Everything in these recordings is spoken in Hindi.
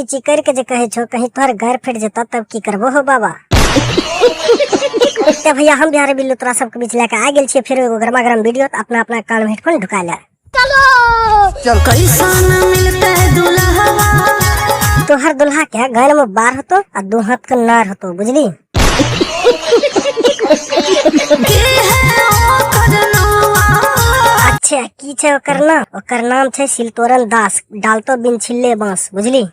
एत्ती चिकर के जे कहे छो कहीं तोहर घर फट जता तब की करबो हो बाबा। ते भैया हम बिहारी बिल्लू तोरा सबके बीच लेके आ गेल छियै फिर एगो गरमा गरम वीडियो। अपना अपना कान में हेडफोन ढुका ले। चल कैसन मिलते दुल्हवा तोहर दुल्हा के गान में बार होतो आ दो हाथ का नार होतो बुझली। अच्छा की छे ओकर नाम? ओकर नाम छे सिलतोरन दास, डालतो बिन छिल्ले बांस बुझली।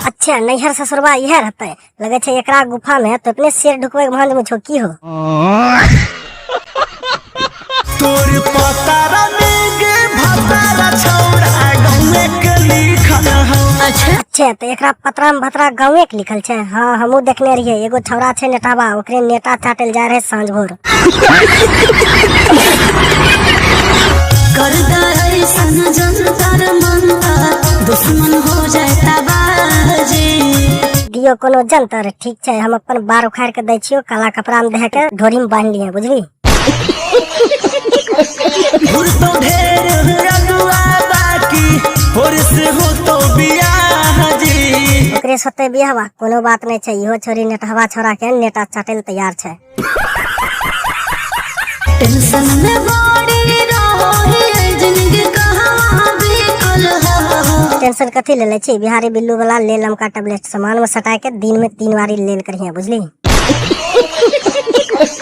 अच्छा नैहर ससुरबा यह रहते लगे छे एकरा गुफा में तो अपने शेर ढुकवे के भांज में छो की हो। तोर पतारा में गे भतारा छौड़ा गौवे के लिखल हो। अच्छा तो एकरा पतरा में भतरा गाँवे के लिखल छे। हाँ हमू देखने रहिए एगो छौड़ा छे नेटाबा ओकरे नेटा चाटल जा रहे सांझ भोर। कर दे सन जंतर मंतर दुश्मन हो जाता बाजी। दियो कोनो जंतर ठीक छे हम अपन बार उखाड़ के दै छियो काला कपड़ा में दे के ढोरी में बांध लिए बुझली। तो ढेर अगुआ बाकी और से हो तो बियाह जी। ओकरे सते बियाहवा कोनो बात नहीं छे। इहो छोरी नेटहवा छोरा के नेटा चाटल तैयार छे। टेंशन में बड़ी रही जिंदगी कहां बिकल हो। टेंशन कथी ले ले छी बिहारी बिल्लू वाला ले लमका टेबलेट सामान में सटा के दिन में 3 बारी लेल करिए बुझली।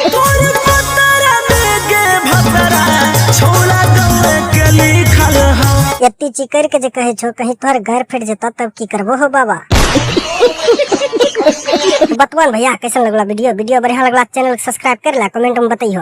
तोर पतारा में गे भतारा छौड़ा गौवे के लिखल हो। एत्ती चिकर के जे कहे छो कहीं तोहर घर फट जता तब की करबो हो बाबा। बतवन भैया कैसन लगला वीडियो बढ़िया लगला चैनल सब्सक्राइब कर ला कमेंट में बताइयो।